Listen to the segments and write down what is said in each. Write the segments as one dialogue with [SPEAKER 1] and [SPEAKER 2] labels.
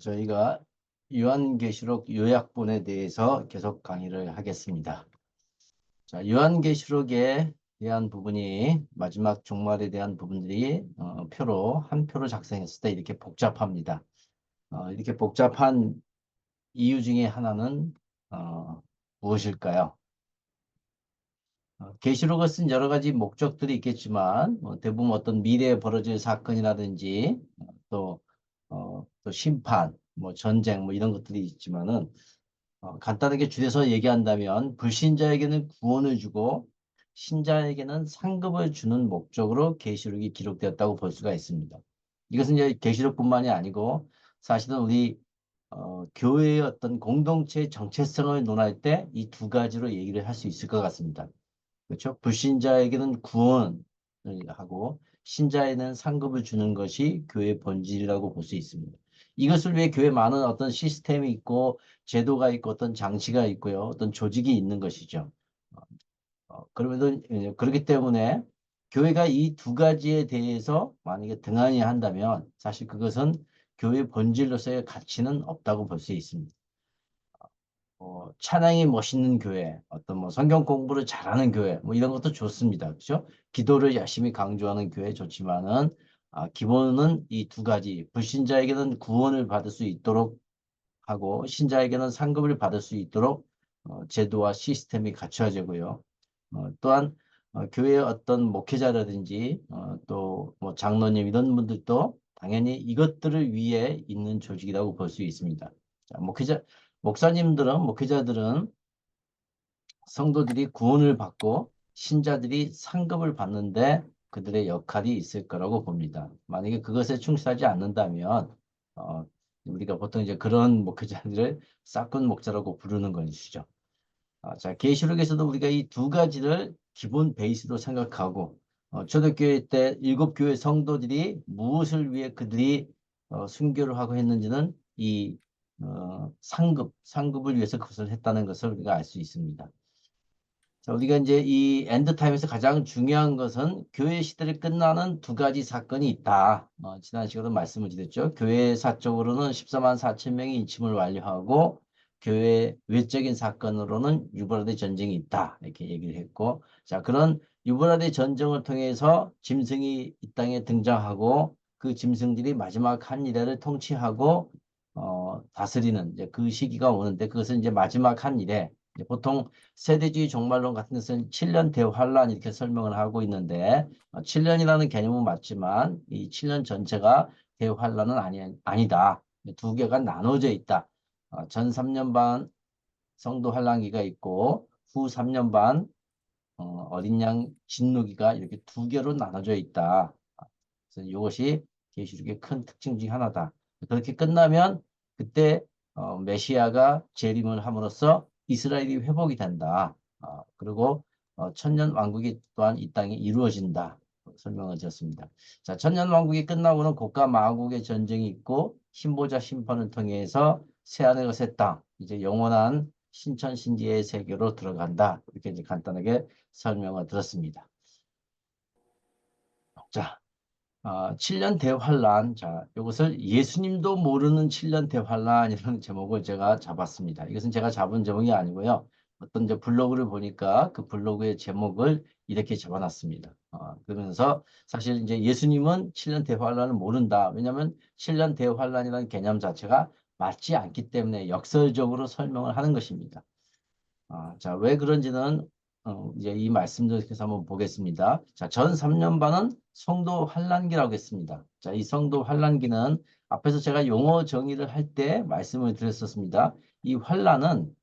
[SPEAKER 1] 저희가 요한계시록 요약본에 대해서 계속 강의를 하겠습니다. 자, 요한계시록에 대한 부분이 마지막 종말에 대한 부분들이 한 표로 작성했을 때 이렇게 복잡합니다. 이렇게 복잡한 이유 중에 하나는 무엇일까요? 계시록을 쓴 여러 가지 목적들이 있겠지만 대부분 어떤 미래에 벌어질 사건이라든지 또 심판, 뭐 전쟁, 뭐 이런 것들이 있지만은 간단하게 줄여서 얘기한다면 불신자에게는 구원을 주고 신자에게는 상급을 주는 목적으로 계시록이 기록되었다고 볼 수가 있습니다. 이것은 이제 계시록뿐만이 아니고 사실은 우리 교회의 어떤 공동체의 정체성을 논할 때 이 두 가지로 얘기를 할 수 있을 것 같습니다. 그렇죠? 불신자에게는 구원을 하고 신자에는 상급을 주는 것이 교회의 본질이라고 볼 수 있습니다. 이것을 위해 교회 많은 어떤 시스템이 있고 제도가 있고 어떤 장치가 있고요. 어떤 조직이 있는 것이죠. 그럼에도 그렇기 때문에 교회가 이 두 가지에 대해서 만약에 등한히 한다면 사실 그것은 교회의 본질로서의 가치는 없다고 볼 수 있습니다. 찬양이 멋있는 교회, 어떤 뭐 성경 공부를 잘하는 교회, 뭐 이런 것도 좋습니다. 그렇죠? 기도를 열심히 강조하는 교회 좋지만은 기본은 이 두 가지, 불신자에게는 구원을 받을 수 있도록 하고 신자에게는 상급을 받을 수 있도록 제도와 시스템이 갖춰지고요. 또한 교회의 어떤 목회자라든지 또뭐 장로님 이런 분들도 당연히 이것들을 위해 있는 조직이라고 볼 수 있습니다. 자, 목회자들은 성도들이 구원을 받고 신자들이 상급을 받는데 그들의 역할이 있을 거라고 봅니다. 만약에 그것에 충실하지 않는다면 어, 우리가 보통 이제 그런 목회자들을 싹군 목자라고 부르는 것이죠. 자, 계시록에서도 우리가 이 두 가지를 기본 베이스로 생각하고 초대교회 때 일곱 교회 성도들이 무엇을 위해 그들이 순교를 하고 했는지는 이 상급을 위해서 그것을 했다는 것을 우리가 알 수 있습니다. 자, 우리가 이제 이 엔드타임에서 가장 중요한 것은 교회 시대를 끝나는 두 가지 사건이 있다. 지난 시간에도 말씀을 드렸죠. 교회사적으로는 14만 4천 명이 인침을 완료하고 교회 외적인 사건으로는 유브라데 전쟁이 있다. 이렇게 얘기를 했고, 자, 그런 유브라데 전쟁을 통해서 짐승이 이 땅에 등장하고 그 짐승들이 마지막 한 일회를 통치하고 다스리는 이제 그 시기가 오는데 그것은 이제 마지막 한 일회. 보통 세대주의 종말론 같은 것은 7년 대환란 이렇게 설명을 하고 있는데 7년이라는 개념은 맞지만 이 7년 전체가 대환란은 아니다. 두 개가 나눠져 있다. 전 3년 반 성도 환란기가 있고 후 3년 반 어린 양 진노기가 이렇게 두 개로 나눠져 있다. 그래서 이것이 계시록의 큰 특징 중 하나다. 그렇게 끝나면 그때 메시아가 재림을 함으로써 이스라엘이 회복이 된다. 그리고 천년 왕국이 또한 이 땅에 이루어진다. 설명을 드렸습니다. 자, 천년 왕국이 끝나고는 고가 마국의 전쟁이 있고 신보자 심판을 통해서 새하늘과 새 땅, 이제 영원한 신천신지의 세계로 들어간다. 이렇게 이제 간단하게 설명을 드렸습니다. 자, 7년 대환란. 자, 이것을 예수님도 모르는 7년 대환란이라는 제목을 제가 잡았습니다. 이것은 제가 잡은 제목이 아니고요. 어떤 이제 블로그를 보니까 그 블로그의 제목을 이렇게 잡아놨습니다. 그러면서 사실 이제 예수님은 7년 대환란을 모른다. 왜냐하면 7년 대환란이라는 개념 자체가 맞지 않기 때문에 역설적으로 설명을 하는 것입니다. 자, 왜 그런지는 이제 이 말씀을 계속 한번 보겠습니다. 자, 전 3년 반은 성도 환란기라고 했습니다. 자, 이 성도 환란기는 앞에서 제가 용어 정의를 할 때 말씀을 드렸었습니다. 이 환란은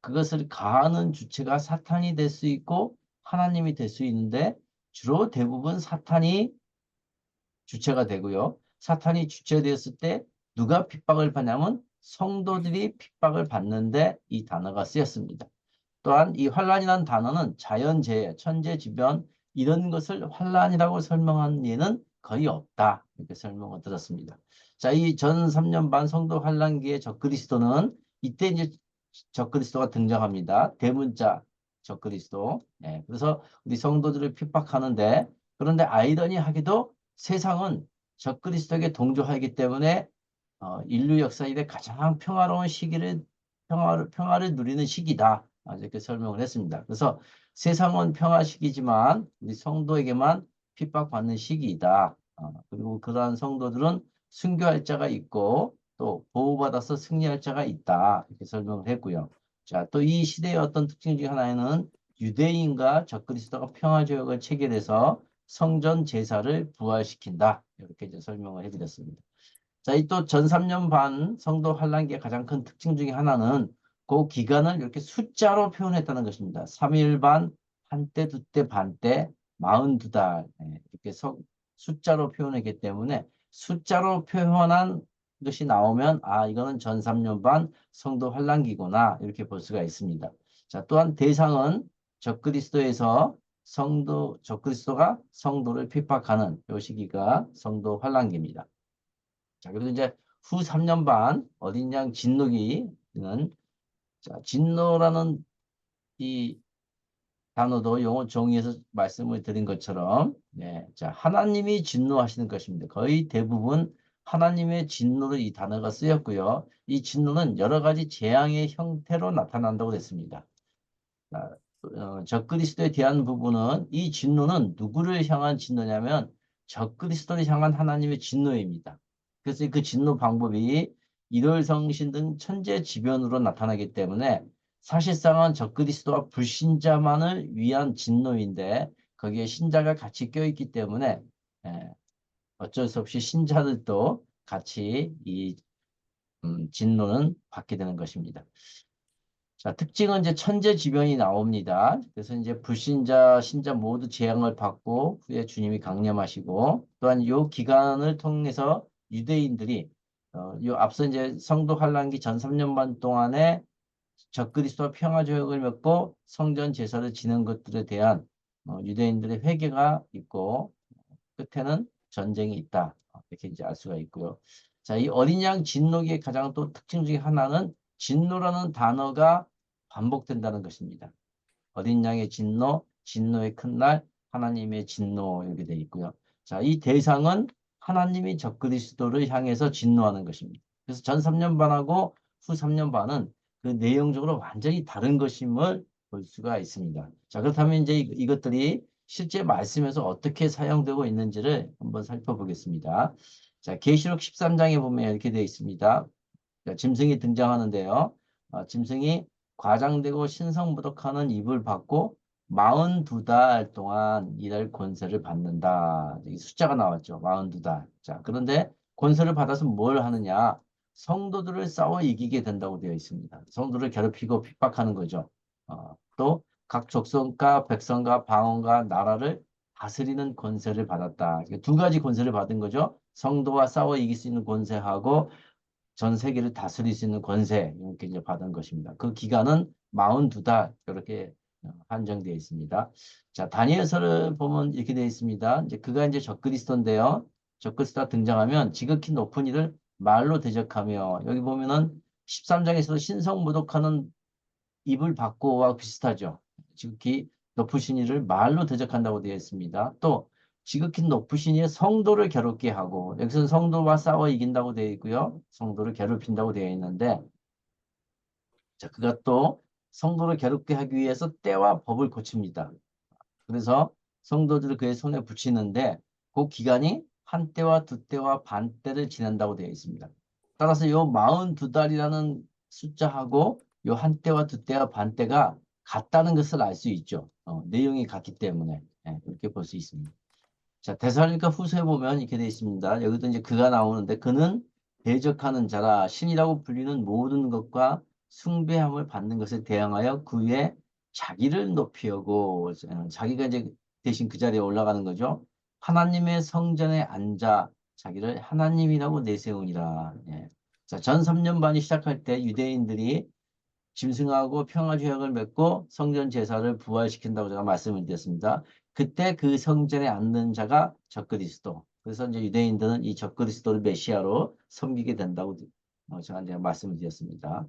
[SPEAKER 1] 그것을 가하는 주체가 사탄이 될 수 있고 하나님이 될 수 있는데 주로 대부분 사탄이 주체가 되고요. 사탄이 주체되었을 때 누가 핍박을 받냐면 성도들이 핍박을 받는데 이 단어가 쓰였습니다. 또한 이 환란이라는 단어는 자연재해, 천재지변 이런 것을 환란이라고 설명한 예는 거의 없다. 이렇게 설명을 들었습니다. 자, 이 전 3년 반 성도 환란기의 적그리스도는 이때 이제 적그리스도가 등장합니다. 대문자 적그리스도. 네, 그래서 우리 성도들을 핍박하는데 그런데 아이러니하게도 세상은 적그리스도에게 동조하기 때문에 인류 역사 이래 가장 평화로운 시기를 평화를 누리는 시기다. 이렇게 설명을 했습니다. 그래서 세상은 평화 시기지만 우리 성도에게만 핍박받는 시기이다. 그리고 그러한 성도들은 순교할 자가 있고 또 보호받아서 승리할 자가 있다. 이렇게 설명을 했고요. 자, 또 이 시대의 어떤 특징 중 하나는 유대인과 적그리스도가 평화조약을 체결해서 성전 제사를 부활시킨다. 이렇게 이제 설명을 해드렸습니다. 자, 이 또 전 3년 반 성도 환란기의 가장 큰 특징 중에 하나는 그 기간을 이렇게 숫자로 표현했다는 것입니다. 3일 반, 한때, 두때, 반때, 42달 이렇게 숫자로 표현했기 때문에 숫자로 표현한 것이 나오면 이거는 전 3년 반 성도 환란기구나 이렇게 볼 수가 있습니다. 자, 또한 대상은 적그리스도에서 적그리스도가 성도를 핍박하는 요 시기가 성도 환란기입니다. 자, 그리고 이제 후 3년 반 어린 양 진노기는 자, 진노라는 이 단어도 용어 정의에서 말씀을 드린 것처럼 자, 하나님이 진노하시는 것입니다. 거의 대부분 하나님의 진노로 이 단어가 쓰였고요. 이 진노는 여러 가지 재앙의 형태로 나타난다고 했습니다. 적그리스도에 대한 부분은 이 진노는 누구를 향한 진노냐면 적그리스도를 향한 하나님의 진노입니다. 그래서 그 진노 방법이 일월성신 등 천재지변으로 나타나기 때문에 사실상은 적그리스도와 불신자만을 위한 진노인데 거기에 신자가 같이 껴있기 때문에 어쩔 수 없이 신자들도 같이 이 진노는 받게 되는 것입니다. 자, 특징은 이제 천재지변이 나옵니다. 그래서 이제 불신자, 신자 모두 재앙을 받고 후에 주님이 강림하시고 또한 요 기간을 통해서 유대인들이 요 앞서 이제 성도 환란기 전 3년 반 동안에 적그리스도와 평화조약을 맺고 성전 제사를 지는 것들에 대한 유대인들의 회개가 있고 끝에는 전쟁이 있다. 이렇게 이제 알 수가 있고요. 자, 이 어린 양 진노기의 가장 또 특징 중에 하나는 진노라는 단어가 반복된다는 것입니다. 어린 양의 진노, 진노의 큰 날, 하나님의 진노 이렇게 되어 있고요. 자, 이 대상은 하나님이 적그리스도를 향해서 진노하는 것입니다. 그래서 전 3년 반하고 후 3년 반은 그 내용적으로 완전히 다른 것임을 볼 수가 있습니다. 자, 그렇다면 이제 이것들이 실제 말씀에서 어떻게 사용되고 있는지를 한번 살펴보겠습니다. 자, 계시록 13장에 보면 이렇게 되어 있습니다. 자, 짐승이 등장하는데요. 짐승이 과장되고 신성모독하는 입을 받고 42달 동안 일할 권세를 받는다. 이 숫자가 나왔죠. 42달. 자, 그런데 권세를 받아서 뭘 하느냐? 성도들을 싸워 이기게 된다고 되어 있습니다. 성도를 괴롭히고 핍박하는 거죠. 또 각 족속과 백성과 방언과 나라를 다스리는 권세를 받았다. 두 가지 권세를 받은 거죠. 성도와 싸워 이길 수 있는 권세하고 전 세계를 다스릴 수 있는 권세 이렇게 이제 받은 것입니다. 그 기간은 42달 이렇게 한정되어 있습니다. 자, 다니엘서를 보면 이렇게 되어 있습니다. 이제 그가 이제 적그리스도인데요. 적그리스도가 등장하면 지극히 높은 이를 말로 대적하며 여기 보면은 13장에서도 신성모독하는 입을 받고와 비슷하죠. 지극히 높으신 이를 말로 대적한다고 되어 있습니다. 또 지극히 높으신 이의 성도를 괴롭게 하고 여기서는 성도와 싸워 이긴다고 되어 있고요. 성도를 괴롭힌다고 되어 있는데 자, 그가 또 성도를 괴롭게 하기 위해서 때와 법을 고칩니다. 그래서 성도들을 그의 손에 붙이는데 그 기간이 한 때와 두 때와 반 때를 지낸다고 되어 있습니다. 따라서 요 42달이라는 숫자하고 요 한 때와 두 때와 반 때가 같다는 것을 알 수 있죠. 내용이 같기 때문에 이렇게 볼 수 있습니다. 자, 데살로니가 후서에 보면 이렇게 되어 있습니다. 여기도 이제 그가 나오는데 그는 대적하는 자라 신이라고 불리는 모든 것과 숭배함을 받는 것에 대항하여 그 위에 자기를 높이고 자기가 이제 대신 그 자리에 올라가는 거죠. 하나님의 성전에 앉아 자기를 하나님이라고 내세우니라. 자, 전 3년 반이 시작할 때 유대인들이 짐승하고 평화조약을 맺고 성전 제사를 부활시킨다고 제가 말씀을 드렸습니다. 그때 그 성전에 앉는 자가 적그리스도. 그래서 이제 유대인들은 이 적그리스도를 메시아로 섬기게 된다고 제가 이제 말씀을 드렸습니다.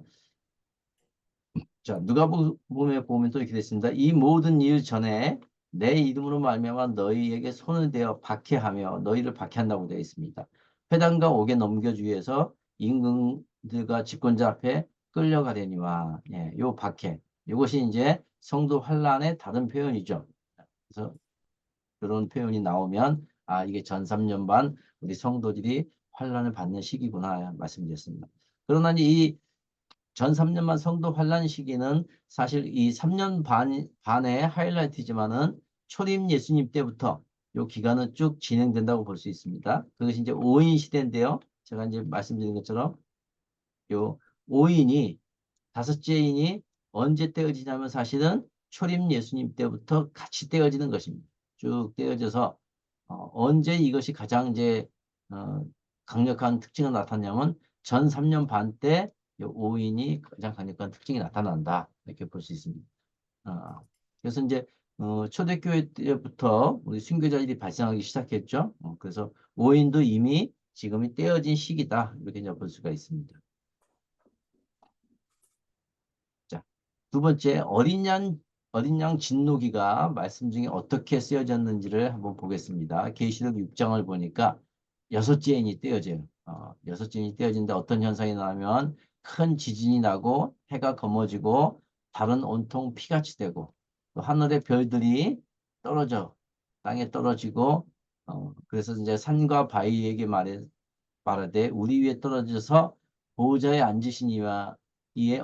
[SPEAKER 1] 자, 누가복음에 보면 또 이렇게 됐습니다. 이 모든 일 전에 내 이름으로 말미암아 너희에게 손을 대어 박해하며 너희를 박해한다고 되어 있습니다. 회당과 옥에 넘겨주기 위해서 임금들과 집권자 앞에 끌려가려니와 요 박해 이것이 이제 성도 환란의 다른 표현이죠. 그래서 그런 표현이 나오면 이게 전 3년 반 우리 성도들이 환란을 받는 시기구나 말씀드렸습니다. 그러나 이 전 3년만 성도 환란 시기는 사실 이 3년 반의 하이라이트지만은 초림 예수님 때부터 이 기간은 쭉 진행된다고 볼 수 있습니다. 그것이 이제 5인 시대인데요. 제가 이제 말씀드린 것처럼 요 5인이 다섯째 인이 언제 떼어지냐면 사실은 초림 예수님 때부터 같이 떼어지는 것입니다. 쭉 떼어져서 언제 이것이 가장 이제 어, 강력한 특징을 나타내냐면 전 3년 반 때 5인이 가장 강력한 특징이 나타난다. 이렇게 볼 수 있습니다. 그래서 이제 초대교회 때부터 우리 순교자들이 발생하기 시작했죠. 그래서 5인도 이미 지금이 떼어진 시기다. 이렇게 이제 볼 수가 있습니다. 자, 두 번째, 어린 양 진노기가 말씀 중에 어떻게 쓰여졌는지를 한번 보겠습니다. 계시록 6장을 보니까 여섯째 인이 떼어져요. 여섯째 인이 떼어지는데 어떤 현상이 나면 큰 지진이 나고 해가 검어지고 달은 온통 피같이 되고 또 하늘의 별들이 떨어져 땅에 떨어지고 그래서 이제 산과 바위에게 말하되 우리 위에 떨어져서 보호자에 앉으신 이의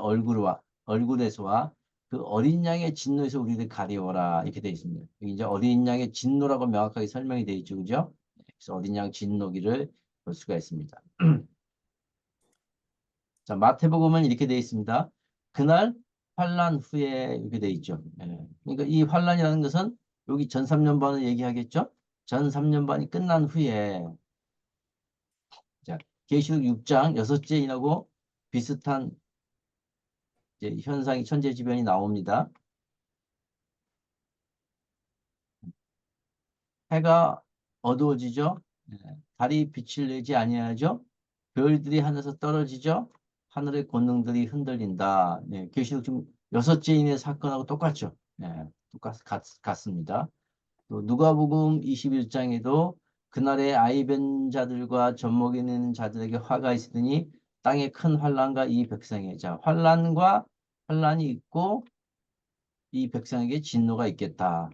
[SPEAKER 1] 얼굴에서와 그 어린 양의 진노에서 우리를 가리워라 이렇게 되어 있습니다. 여기 이제 어린 양의 진노라고 명확하게 설명이 되어 있죠, 그죠? 그래서 어린 양 진노기를 볼 수가 있습니다. 자, 마태복음은 이렇게 되어 있습니다. 그날 환란 후에 이렇게 되어 있죠. 그러니까 이 환란이라는 것은 여기 전 3년 반을 얘기하겠죠? 전 3년 반이 끝난 후에 자, 계시록 6장 여섯째 인하고 비슷한 이제 현상이 천재지변이 나옵니다. 해가 어두워지죠. 달이 빛을 내지 아니하죠. 별들이 하늘에서 떨어지죠. 하늘의 권능들이 흔들린다. 계시록 지금 여섯째 인의 사건하고 똑같죠. 같습니다. 또 누가복음 21장에도 그날에 아이 뵌 자들과 젖먹이는 자들에게 화가 있으니 땅에 큰 환란과 이 백성에 자 환란과 환란이 있고 이 백성에게 진노가 있겠다.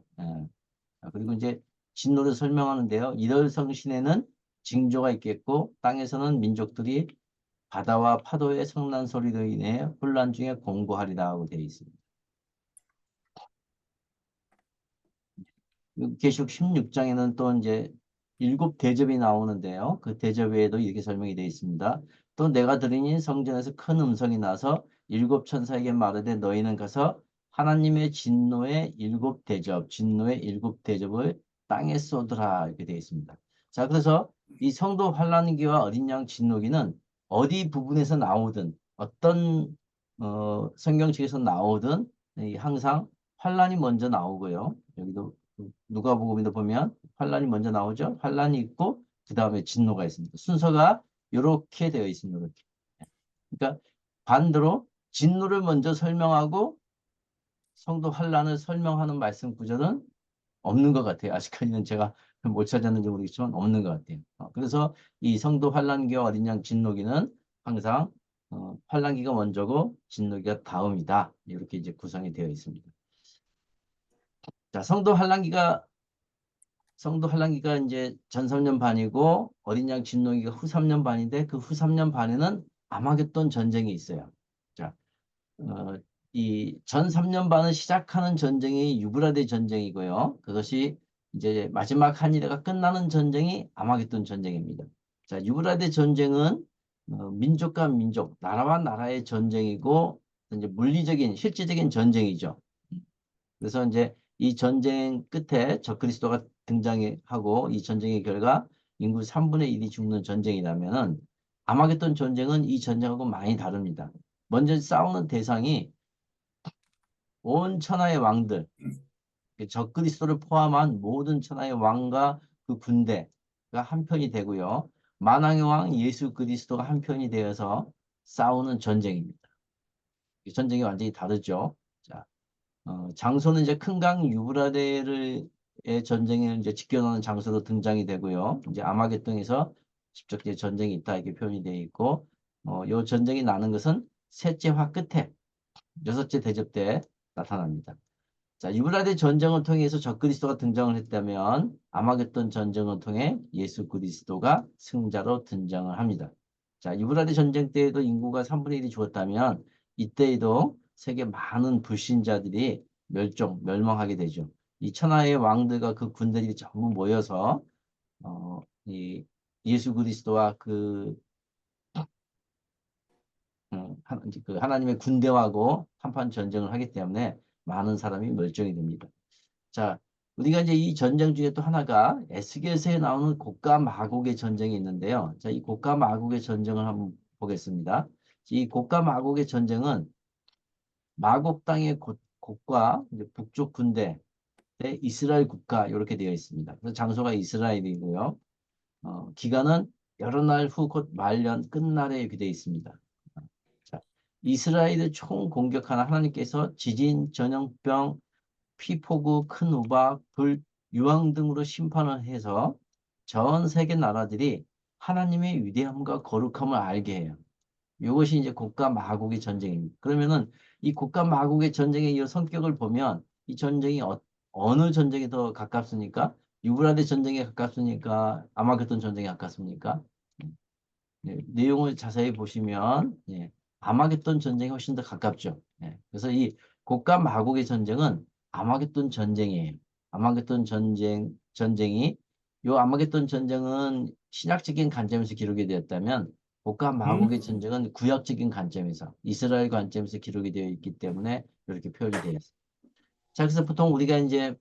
[SPEAKER 1] 그리고 이제 진노를 설명하는데요. 이럴성신에는 징조가 있겠고 땅에서는 민족들이 바다와 파도의 성난 소리로 인해 혼란 중에 공고하리라 하고 되어 있습니다. 계시록 16장에는 또 이제 일곱 대접이 나오는데요. 그 대접에도 이렇게 설명이 되어 있습니다. 또 내가 들으니 성전에서 큰 음성이 나서 일곱 천사에게 말하되 너희는 가서 하나님의 진노의 일곱 대접을 땅에 쏟으라 이렇게 되어 있습니다. 자, 그래서 이 성도 환란기와 어린 양 진노기는 어디 부분에서 나오든 어떤 성경책에서 나오든 항상 환란이 먼저 나오고요. 여기도 누가복음에도 보면 환란이 먼저 나오죠. 환란이 있고 그 다음에 진노가 있습니다. 순서가 이렇게 되어 있습니다. 이렇게. 그러니까 반대로 진노를 먼저 설명하고 성도 환란을 설명하는 말씀 구절은 없는 것 같아요. 아직까지는 제가 못 찾았는지 모르겠지만 없는 것 같아요. 그래서 이 성도 환란기와 어린 양 진노기는 항상 환란기가 먼저고 진노기가 다음이다. 이렇게 이제 구성이 되어 있습니다. 자, 성도 환란기가 이제 전 3년 반이고 어린 양 진노기가 후 3년 반인데 그 후 3년 반에는 아마겟돈 전쟁이 있어요. 자, 이 전 3년 반을 시작하는 전쟁이 유브라데 전쟁이고요. 그것이 이제 마지막 한일회가 끝나는 전쟁이 아마겟돈 전쟁입니다. 자, 유브라데 전쟁은 민족과 민족, 나라와 나라의 전쟁이고 이제 물리적인 실질적인 전쟁이죠. 그래서 이제 이 전쟁 끝에 적그리스도가 등장하고 이 전쟁의 결과 인구 3분의 1이 죽는 전쟁이라면은 아마겟돈 전쟁은 이 전쟁하고 많이 다릅니다. 먼저 싸우는 대상이 온 천하의 왕들, 적그리스도를 포함한 모든 천하의 왕과 그 군대가 한편이 되고요. 만왕의 왕 예수 그리스도가 한편이 되어서 싸우는 전쟁입니다. 이 전쟁이 완전히 다르죠. 자, 장소는 이제 큰 강 유브라데를 의 전쟁을 이제 지켜놓는 장소로 등장이 되고요. 이제 아마겟돈에서 직접 이제 전쟁이 있다 이렇게 표현이 되어 있고 요 전쟁이 나는 것은 셋째 화 끝에 여섯째 대접 때 나타납니다. 자, 유브라데 전쟁을 통해서 적그리스도가 등장을 했다면 아마겟돈 전쟁을 통해 예수 그리스도가 승자로 등장을 합니다. 자, 유브라데 전쟁 때에도 인구가 3분의 1이 죽었다면 이때에도 세계 많은 불신자들이 멸망하게 되죠. 이 천하의 왕들과 그 군대들이 전부 모여서 이 예수 그리스도와 그 하나님의 군대하고 한판 전쟁을 하기 때문에 많은 사람이 멸종이 됩니다. 자, 우리가 이제 이 전쟁 중에 또 하나가 에스겔서에 나오는 곡과 마곡의 전쟁이 있는데요. 자, 이 곡과 마곡의 전쟁을 한번 보겠습니다. 이 곡과 마곡의 전쟁은 마곡 땅의 곡과 이제 북쪽 군대 대 이스라엘 국가 이렇게 되어 있습니다. 그래서 장소가 이스라엘이고요. 기간은 여러 날 후 곧 말년 끝날에 이렇게 되어 있습니다. 자, 이스라엘을 총 공격하는 하나님께서 지진, 전염병, 피폭우, 큰 우박, 불, 유황 등으로 심판을 해서 전 세계 나라들이 하나님의 위대함과 거룩함을 알게 해요. 이것이 이제 곡과 마곡의 전쟁입니다. 그러면은 이 곡과 마곡의 전쟁의 이 성격을 보면 이 전쟁이 어느 전쟁에 더 가깝습니까? 유브라데 전쟁에 가깝습니까? 아마겟돈 전쟁에 가깝습니까? 네, 내용을 자세히 보시면 아마겟돈 전쟁이 훨씬 더 가깝죠. 그래서 이 곡과 마곡의 전쟁은 아마겟돈 전쟁이에요. 아마겟돈 전쟁이 요 아마겟돈 전쟁은 신약적인 관점에서 기록이 되었다면 곡과 마곡의 전쟁은 구약적인 관점에서 이스라엘 관점에서 기록이 되어 있기 때문에 이렇게 표현이 되어 있습니다. 자, 그래서 보통 우리가 이제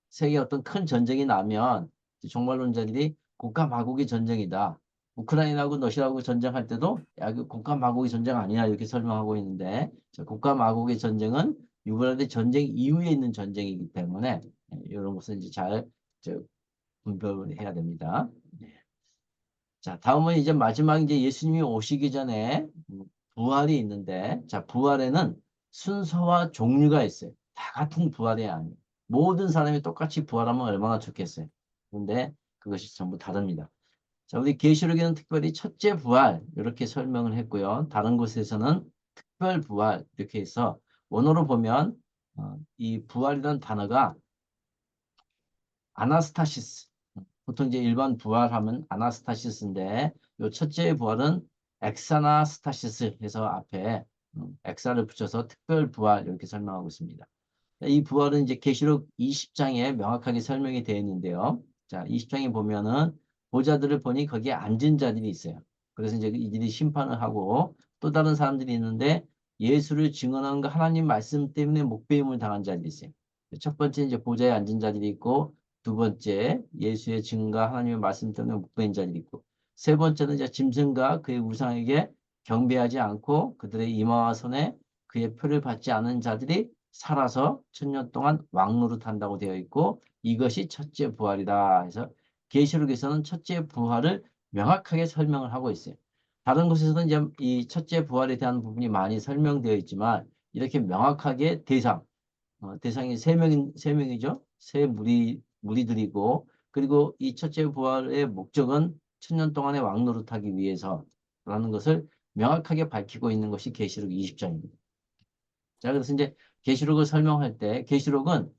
[SPEAKER 1] 세계 어떤 큰 전쟁이 나면 종말론자들이 곡과 마곡의 전쟁이다. 우크라이나하고 러시아하고 전쟁할 때도 야, 그 곡과 마곡의 전쟁 아니야 이렇게 설명하고 있는데 곡과 마곡의 전쟁은 유브라데 전쟁 이후에 있는 전쟁이기 때문에 이런 것을 이제 잘 분별을 해야 됩니다. 자, 다음은 이제 마지막 이제 예수님이 오시기 전에 부활이 있는데, 자, 부활에는 순서와 종류가 있어요. 다 같은 부활이 아니에요. 모든 사람이 똑같이 부활하면 얼마나 좋겠어요. 근데 그것이 전부 다릅니다. 자, 우리 계시록에는 특별히 첫째 부활 이렇게 설명을 했고요. 다른 곳에서는 특별 부활 이렇게 해서 원어로 보면 이 부활이라는 단어가 아나스타시스. 보통 이제 일반 부활하면 아나스타시스인데 요 첫째 부활은 엑사나스타시스 해서 앞에 엑사를 붙여서 특별 부활 이렇게 설명하고 있습니다. 이 부활은 이제 계시록 20장에 명확하게 설명이 되어 있는데요. 자, 20장에 보면은 보좌들을 보니 거기에 앉은 자들이 있어요. 그래서 이제 이들이 심판을 하고 또 다른 사람들이 있는데 예수를 증언한 그 하나님 말씀 때문에 목배임을 당한 자들이 있어요. 첫 번째 이제 보좌에 앉은 자들이 있고 두 번째 예수의 증언과 하나님의 말씀 때문에 목배인 자들이 있고 세 번째는 이제 짐승과 그의 우상에게 경배하지 않고 그들의 이마와 손에 그의 표를 받지 않은 자들이 살아서 천년 동안 왕노릇한다고 되어 있고 이것이 첫째 부활이다 해서 계시록에서는 첫째 부활을 명확하게 설명을 하고 있어요. 다른 곳에서는 이제 이 첫째 부활에 대한 부분이 많이 설명되어 있지만 이렇게 명확하게 대상이 세 명이죠. 세 무리들이고 그리고 이 첫째 부활의 목적은 천년 동안의 왕노릇하기 위해서라는 것을 명확하게 밝히고 있는 것이 계시록 20장입니다. 자, 그래서 이제 계시록을 설명할 때 계시록은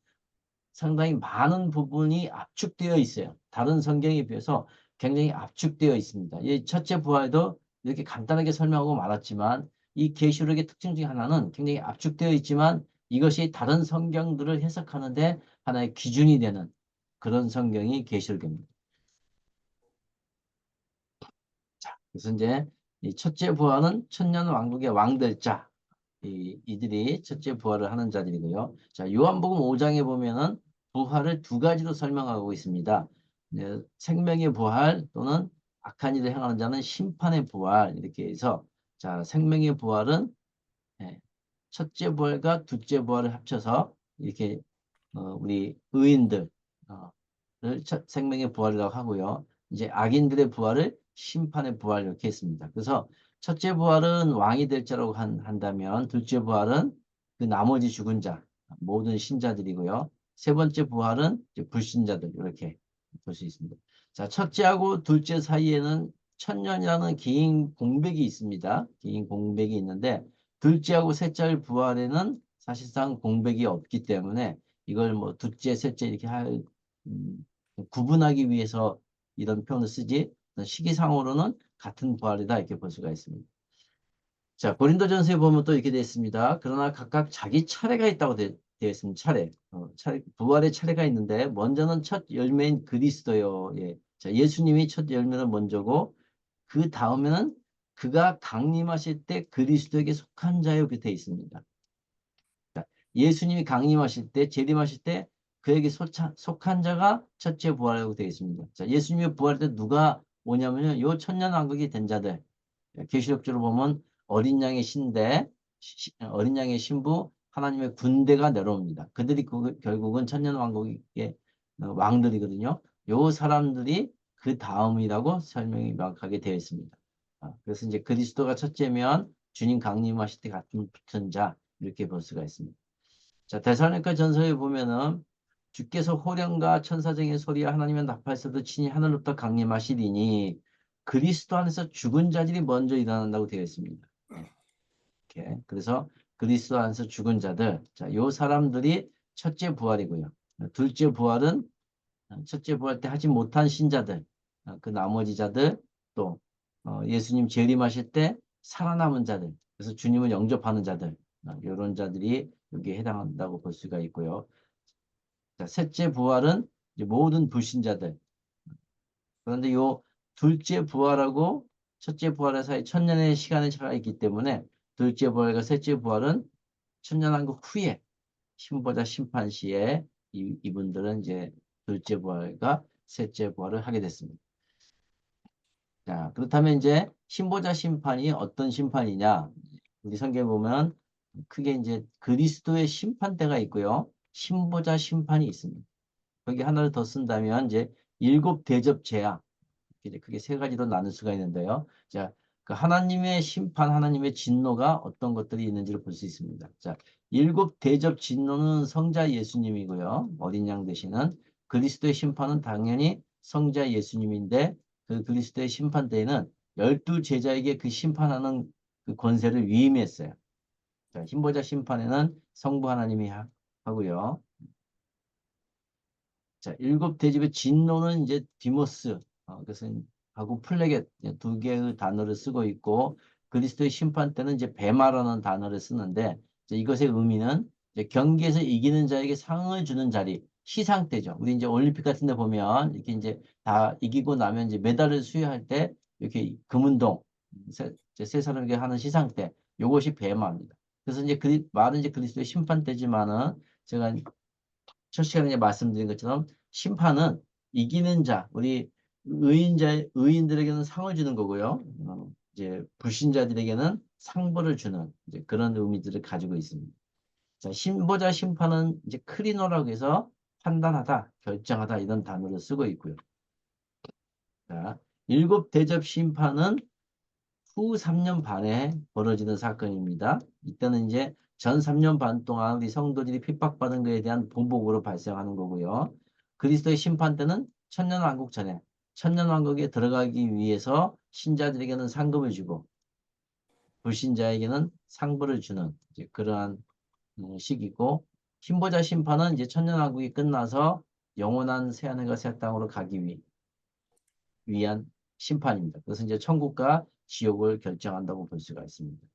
[SPEAKER 1] 상당히 많은 부분이 압축되어 있어요. 다른 성경에 비해서 굉장히 압축되어 있습니다. 이 첫째 부활도 이렇게 간단하게 설명하고 말았지만 이 계시록의 특징 중에 하나는 굉장히 압축되어 있지만 이것이 다른 성경들을 해석하는데 하나의 기준이 되는 그런 성경이 계시록입니다. 자, 그래서 이제 이 첫째 부활은 천년 왕국의 왕될 자, 이들이 첫째 부활을 하는 자들이고요. 자, 요한복음 5장에 보면은 부활을 두 가지로 설명하고 있습니다. 생명의 부활 또는 악한 일을 행하는 자는 심판의 부활 이렇게 해서 자, 생명의 부활은 예, 첫째 부활과 둘째 부활을 합쳐서 이렇게 우리 의인들 를 생명의 부활이라고 하고요. 이제 악인들의 부활을 심판의 부활 이렇게 했습니다. 그래서 첫째 부활은 왕이 될 자라고 한다면 둘째 부활은 그 나머지 죽은 자, 모든 신자들이고요. 세 번째 부활은 이제 불신자들 이렇게 볼 수 있습니다. 자, 첫째하고 둘째 사이에는 천년이라는 긴 공백이 있습니다. 긴 공백이 있는데 둘째하고 셋째 부활에는 사실상 공백이 없기 때문에 이걸 뭐 둘째, 셋째 이렇게 음, 구분하기 위해서 이런 표현을 쓰지 시기상으로는 같은 부활이다 이렇게 볼 수가 있습니다. 자, 고린도전서에 보면 또 이렇게 되어 있습니다. 그러나 각각 자기 차례가 있다고 되어 있습니다. 차례. 부활의 차례가 있는데 먼저는 첫 열매인 그리스도요. 예. 자, 예수님이 첫 열매는 먼저고 그 다음에는 그가 강림하실 때 그리스도에게 속한 자요 이렇게 되어 있습니다. 자, 예수님이 강림하실 때 재림하실 때 그에게 속한 자가 첫째 부활이라고 되어 있습니다. 자, 예수님이 부활할 때 누가 오냐면요. 요 천년왕국이 된 자들. 계시록적으로 보면 어린 양의 신대, 어린 양의 신부, 하나님의 군대가 내려옵니다. 그들이 결국은 천년왕국의 왕들이거든요. 요 사람들이 그 다음이라고 설명이 명확하게 되어 있습니다. 그래서 이제 그리스도가 첫째면 주님 강림하실 때 같은 붙은 자 이렇게 볼 수가 있습니다. 자, 데살로니가 전서에 보면은 주께서 호령과 천사장의 소리와 하나님의 나팔소도 친히 하늘로부터 강림하시리니 그리스도 안에서 죽은 자들이 먼저 일어난다고 되어 있습니다. 이렇게. 그래서 그리스도 안에서 죽은 자들, 자, 요 사람들이 첫째 부활이고요. 둘째 부활은 첫째 부활 때 하지 못한 신자들, 그 나머지 자들, 또 예수님 재림하실 때 살아남은 자들, 그래서 주님을 영접하는 자들, 이런 자들이 여기에 해당한다고 볼 수가 있고요. 자, 셋째 부활은 이제 모든 불신자들. 그런데 요 둘째 부활하고 첫째 부활의 사이 천년의 시간의 차이가 있기 때문에 둘째 부활과 셋째 부활은 천년왕국 후에 신보자 심판 시에 이분들은 이제 둘째 부활과 셋째 부활을 하게 됐습니다. 자, 그렇다면 이제 신보자 심판이 어떤 심판이냐? 우리 성경에 보면 크게 이제 그리스도의 심판대가 있고요. 신보자 심판이 있습니다. 거기 하나를 더 쓴다면 이제 일곱 대접 재앙. 이제 크게 세 가지로 나눌 수가 있는데요. 자, 그 하나님의 심판, 하나님의 진노가 어떤 것들이 있는지를 볼 수 있습니다. 자, 일곱 대접 진노는 성자 예수님이고요. 어린 양 되시는 그리스도의 심판은 당연히 성자 예수님인데 그 그리스도의 심판 때에는 열두 제자에게 그 심판하는 그 권세를 위임했어요. 자, 힘보자 심판에는 성부 하나님이 하고요. 자, 일곱 대접의 진노는 이제 디모스, 그것은 하고 플레겟 두 개의 단어를 쓰고 있고 그리스도의 심판 때는 이제 베마라는 단어를 쓰는데 이제 이것의 의미는 이제 경기에서 이기는 자에게 상을 주는 자리, 시상 때죠. 우리 이제 올림픽 같은 데 보면 이렇게 이제 다 이기고 나면 이제 메달을 수여할 때 이렇게 금운동 세 사람에게 하는 시상 때 요것이 베마입니다. 그래서 이제 말은 이제 그리스도의 심판 때지만은 제가 첫 시간에 말씀드린 것처럼 심판은 이기는 자, 우리 의인들에게는 상을 주는 거고요. 이제 불신자들에게는 상벌을 주는 이제 그런 의미들을 가지고 있습니다. 자, 신보자 심판은 이제 크리노라고 해서 판단하다, 결정하다 이런 단어를 쓰고 있고요. 자, 일곱 대접 심판은 후 3년 반에 벌어지는 사건입니다. 이때는 이제 전 3년 반 동안 우리 성도들이 핍박받은 것에 대한 보복으로 발생하는 거고요. 그리스도의 심판 때는 천년왕국 전에 천년왕국에 들어가기 위해서 신자들에게는 상급을 주고 불신자에게는 상벌을 주는 이제 그러한 시기고 신보자 심판은 이제 천년왕국이 끝나서 영원한 새하늘과 새 땅으로 가기 위한 심판입니다. 그것은 이제 천국과 지옥을 결정한다고 볼 수가 있습니다.